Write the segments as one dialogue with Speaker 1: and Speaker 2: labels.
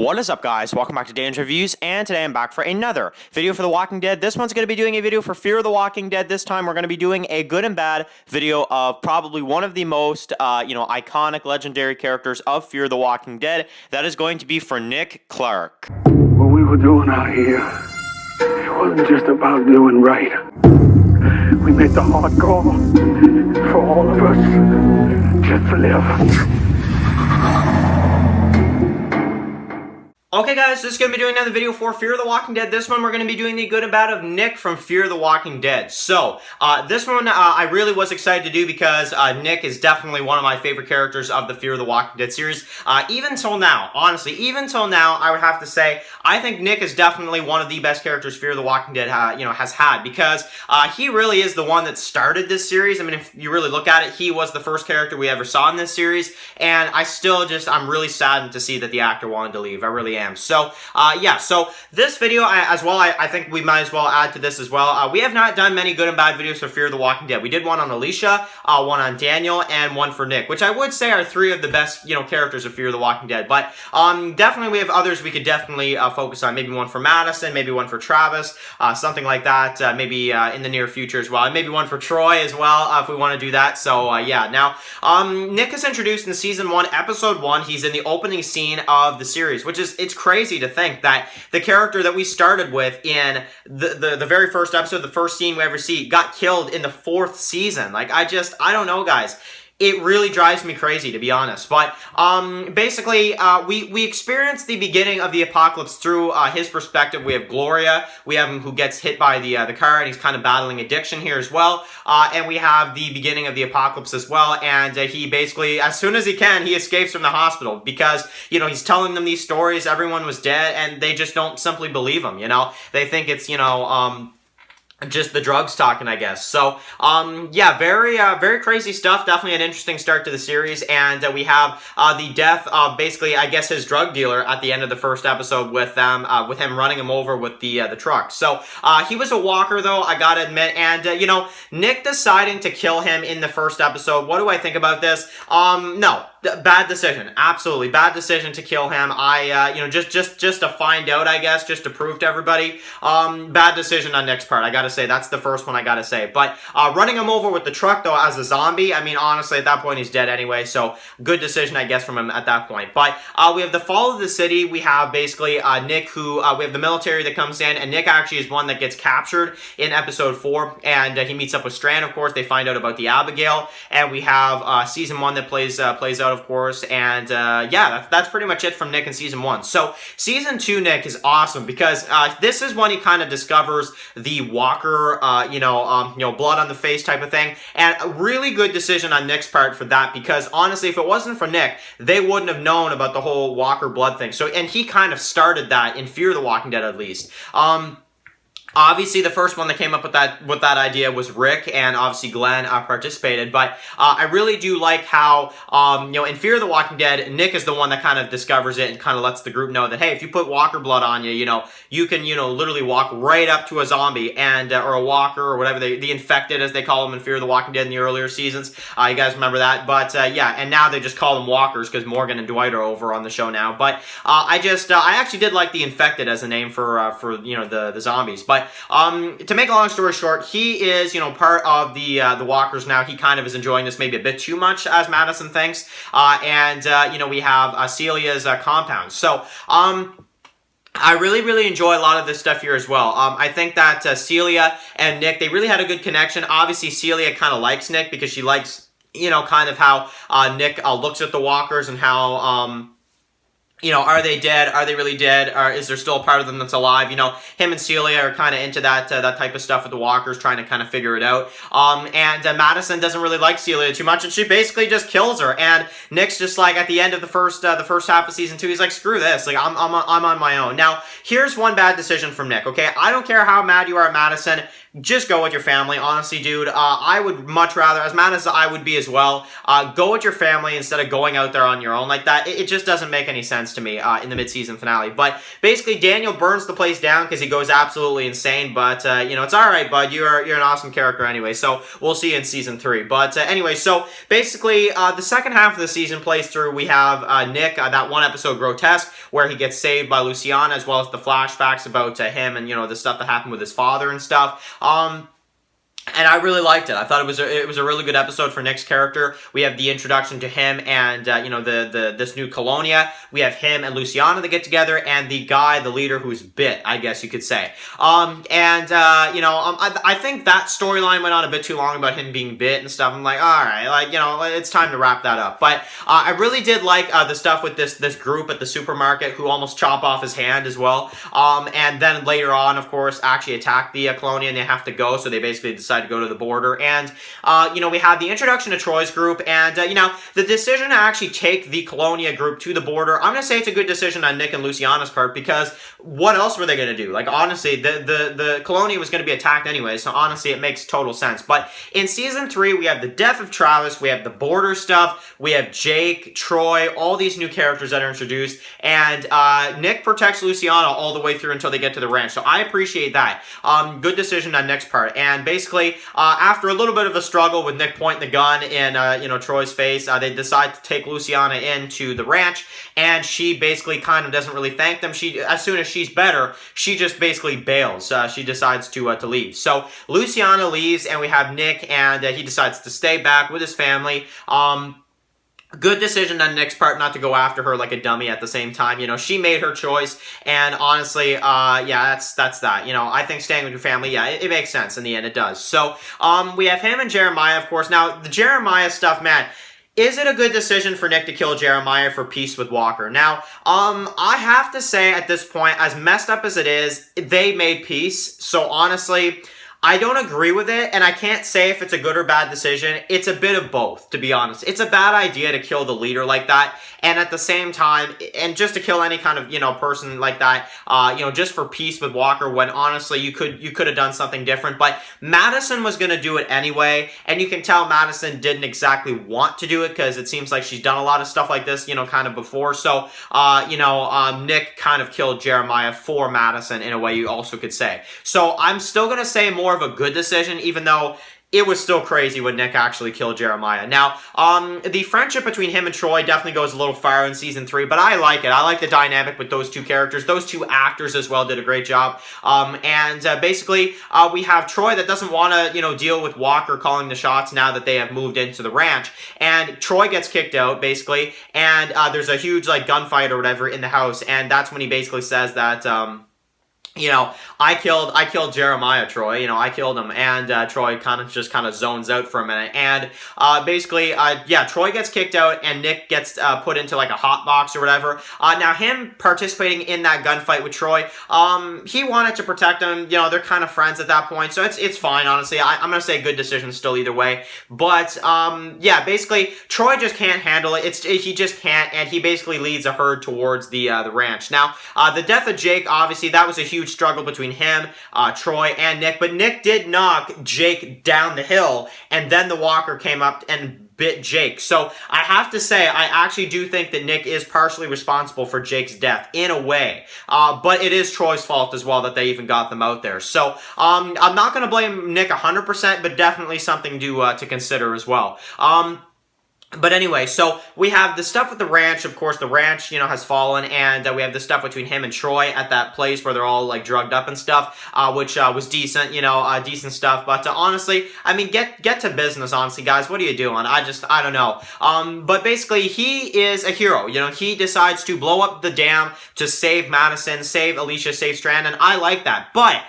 Speaker 1: What is up, guys? Welcome back to Dan's Reviews, and today I'm back for another video for The Walking Dead. This one's going to be doing a video for Fear the Walking Dead. This time we're going to be doing a good and bad video of probably one of the most, iconic, legendary characters of Fear the Walking Dead. That is going to be for Nick Clark.
Speaker 2: What we were doing out here, it wasn't just about doing right. We made the hard call for all of us just to live.
Speaker 1: Okay, guys, this is going to be doing another video for Fear the Walking Dead. This one, we're going to be doing the good and bad of Nick from Fear the Walking Dead. So, this one I really was excited to do because Nick is definitely one of my favorite characters of the Fear the Walking Dead series. Even till now, honestly, even till now, I would have to say, I think Nick is definitely one of the best characters Fear the Walking Dead has had, because he really is the one that started this series. I mean, if you really look at it, he was the first character we ever saw in this series, and I'm really saddened to see that the actor wanted to leave. I really am. So, so this video as well, I think we might as well add to this as well. We have not done many good and bad videos for Fear the Walking Dead. We did one on Alicia, one on Daniel, and one for Nick, which I would say are three of the best, characters of Fear the Walking Dead. But definitely we have others we could definitely focus on. Maybe one for Madison, maybe one for Travis, something like that. Maybe in the near future as well. And maybe one for Troy as well, if we want to do that. So, Now, Nick is introduced in Season 1, Episode 1. He's in the opening scene of the series, which is, it's crazy to think that the character that we started with in the very first episode, the first scene we ever see, got killed in the 4th season. Like, I don't know, guys. It really drives me crazy, to be honest. But basically, we experience the beginning of the apocalypse through his perspective. We have Gloria. We have him who gets hit by the car, and he's kind of battling addiction here as well. And we have the beginning of the apocalypse as well. And he basically, as soon as he can, he escapes from the hospital because, he's telling them these stories. Everyone was dead, and they just don't simply believe him, They think it's, just the drugs talking, I guess. So, very crazy stuff. Definitely an interesting start to the series. And we have the death of basically, I guess, his drug dealer at the end of the first episode with him running him over with the truck. So, he was a walker, though, I gotta admit. And, Nick deciding to kill him in the first episode. What do I think about this? No. Bad decision. Absolutely. Bad decision to kill him. Just to find out, I guess, just to prove to everybody. Bad decision on Nick's part. I gotta say, that's the first one I gotta say. But, running him over with the truck, though, as a zombie, I mean, honestly, at that point, he's dead anyway. So, good decision, I guess, from him at that point. But, we have the fall of the city. We have, basically, Nick, who, we have the military that comes in, and Nick actually is one that gets captured in episode 4. And, he meets up with Strand, of course. They find out about the Abigail. And we have, season 1 that plays out, of course, and that's pretty much it from Nick in season 1. So season 2 Nick is awesome because this is when he kind of discovers the Walker, blood on the face type of thing, and a really good decision on Nick's part for that, because honestly, if it wasn't for Nick, they wouldn't have known about the whole Walker blood thing. So, and he kind of started that in Fear the Walking Dead, at least. Obviously, the first one that came up with that idea was Rick, and obviously Glenn participated. But I really do like how, in Fear the Walking Dead, Nick is the one that kind of discovers it and kind of lets the group know that, hey, if you put Walker blood on you, you can, literally walk right up to a zombie and or a walker or whatever, the infected, as they call them in Fear the Walking Dead in the earlier seasons. You guys remember that? But and now they just call them walkers because Morgan and Dwight are over on the show now. But I actually did like the infected as a name for the zombies. But to make a long story short, he is, part of the walkers now. He kind of is enjoying this maybe a bit too much, as Madison thinks. We have Celia's compound. So, I really enjoy a lot of this stuff here as well. I think that Celia and Nick, they really had a good connection. Obviously, Celia kind of likes Nick because she likes, kind of how Nick looks at the walkers and how... are they dead? Are they really dead? Or is there still a part of them that's alive? Him and Celia are kind of into that type of stuff with the walkers, trying to kind of figure it out. And Madison doesn't really like Celia too much, and she basically just kills her. And Nick's just like, at the end of the first half of season 2, he's like, screw this. Like, I'm on my own. Now, here's one bad decision from Nick, okay? I don't care how mad you are at Madison. Just go with your family. Honestly, dude, I would much rather, as mad as I would be as well, go with your family instead of going out there on your own like that. It just doesn't make any sense. sense to me in the mid-season finale. But basically, Daniel burns the place down because he goes absolutely insane. But you know, it's all right, bud. You're an awesome character anyway. So we'll see you in season 3. But anyway, so basically, the second half of the season plays through. We have Nick, that one episode Grotesque, where he gets saved by Luciana, as well as the flashbacks about him and, you know, the stuff that happened with his father and stuff. And I really liked it. I thought it was a really good episode for Nick's character. We have the introduction to him and you know, this new Colonia. We have him and Luciana that get together, and the guy, the leader, who's bit, I guess you could say. You know, I think that storyline went on a bit too long about him being bit and stuff. I'm like, all right, like, you know, it's time to wrap that up. But I really did like the stuff with this group at the supermarket who almost chop off his hand as well. And then later on, of course, actually attack the Colonia, and they have to go. So they basically decide to go to the border. And you know, we had the introduction to Troy's group, and you know, the decision to actually take the Colonia group to the border, I'm gonna say it's a good decision on Nick and Luciana's part, because what else were they gonna do? Like, honestly, the Colonia was gonna be attacked anyway, so honestly, it makes total sense. But in season 3, we have the death of Travis, we have the border stuff, we have Jake, Troy, all these new characters that are introduced, and Nick protects Luciana all the way through until they get to the ranch, so I appreciate that. Good decision on Nick's part. And basically, after a little bit of a struggle with Nick pointing the gun in, you know, Troy's face, they decide to take Luciana into the ranch, and she basically kind of doesn't really thank them. She, as soon as she's better, she just basically bails. She decides to leave. So Luciana leaves, and we have Nick, and he decides to stay back with his family. Good decision on Nick's part not to go after her like a dummy at the same time. You know, she made her choice, and honestly, yeah, that's that. You know, I think staying with your family, yeah, it makes sense in the end, it does. So, we have him and Jeremiah, of course. Now, the Jeremiah stuff, man, is it a good decision for Nick to kill Jeremiah for peace with Walker? Now, I have to say at this point, as messed up as it is, they made peace. So honestly, I don't agree with it, and I can't say if it's a good or bad decision. It's a bit of both, to be honest. It's a bad idea to kill the leader like that, and at the same time, and just to kill any kind of, you know, person like that, you know, just for peace with Walker, when honestly you could have done something different. But Madison was going to do it anyway, and you can tell Madison didn't exactly want to do it, because it seems like she's done a lot of stuff like this, you know, kind of before. So, you know, Nick kind of killed Jeremiah for Madison in a way, you also could say. So I'm still going to say more of a good decision, even though it was still crazy when Nick actually killed Jeremiah. Now, the friendship between him and Troy definitely goes a little far in season 3, but I like it. I like the dynamic with those two characters. Those two actors as well did a great job. Basically, we have Troy that doesn't want to, you know, deal with Walker calling the shots now that they have moved into the ranch. And Troy gets kicked out, basically, and there's a huge, like, gunfight or whatever in the house, and that's when he basically says that, you know, I killed Jeremiah, Troy. You know, I killed him, and Troy kind of zones out for a minute, and basically, yeah, Troy gets kicked out, and Nick gets put into like a hot box or whatever. Now, him participating in that gunfight with Troy, he wanted to protect him. You know, they're kind of friends at that point, so it's fine. Honestly, I'm gonna say good decision still either way. But yeah, basically, Troy just can't handle it. He just can't, and he basically leads a herd towards the ranch. Now, the death of Jake, obviously, that was a huge struggle between him, Troy, and Nick, but Nick did knock Jake down the hill, and then the walker came up and bit Jake. So I have to say, I actually do think that Nick is partially responsible for Jake's death, in a way, but it is Troy's fault as well that they even got them out there. So I'm not going to blame Nick 100%, but definitely something to consider as well. But anyway, so we have the stuff with the ranch. Of course, the ranch, you know, has fallen, and we have the stuff between him and Troy at that place where they're all, like, drugged up and stuff, which was decent, you know, decent stuff. But honestly, I mean, get to business, honestly, guys. What are you doing? I don't know. But basically, he is a hero. You know, he decides to blow up the dam to save Madison, save Alicia, save Strand, and I like that. But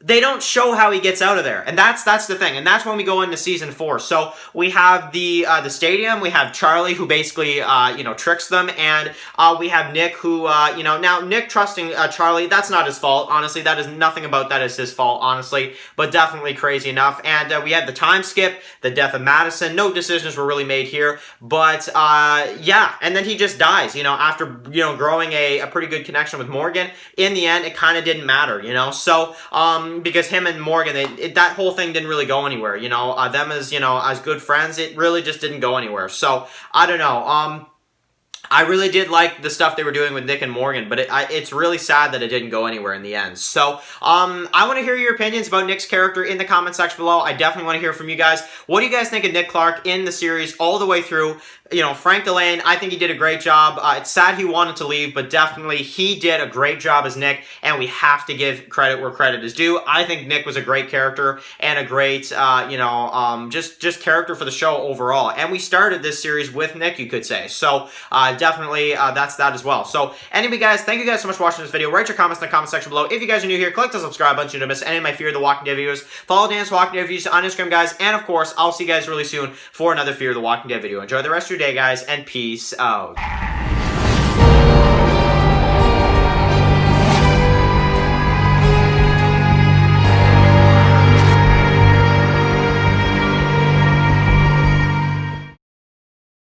Speaker 1: they don't show how he gets out of there, and that's the thing, and that's when we go into season 4. So we have the stadium, we have Charlie who basically you know, tricks them, and we have Nick who you know, now Nick trusting Charlie, that's not his fault, honestly. That is nothing about that is his fault, honestly, but definitely crazy enough. And we had the time skip, the death of Madison. No decisions were really made here, but yeah, and then he just dies, you know, after, you know, growing a pretty good connection with Morgan. In the end, it kind of didn't matter, you know. So because him and Morgan, that whole thing didn't really go anywhere, you know. Them as, you know, as good friends, it really just didn't go anywhere. So I don't know. I really did like the stuff they were doing with Nick and Morgan, but it's really sad that it didn't go anywhere in the end. So, I want to hear your opinions about Nick's character in the comment section below. I definitely want to hear from you guys. What do you guys think of Nick Clark in the series all the way through? You know, Frank Delane, I think he did a great job. It's sad he wanted to leave, but definitely he did a great job as Nick, and we have to give credit where credit is due. I think Nick was a great character and a great, just character for the show overall. And we started this series with Nick, you could say. So, definitely, that's that as well. So, anyway, guys, thank you guys so much for watching this video. Write your comments in the comment section below. If you guys are new here, click the subscribe button so you don't miss any of my Fear the Walking Dead videos. Follow Dan's Walking Dead videos on Instagram, guys. And, of course, I'll see you guys really soon for another Fear the Walking Dead video. Enjoy the rest of your day, guys, and peace out.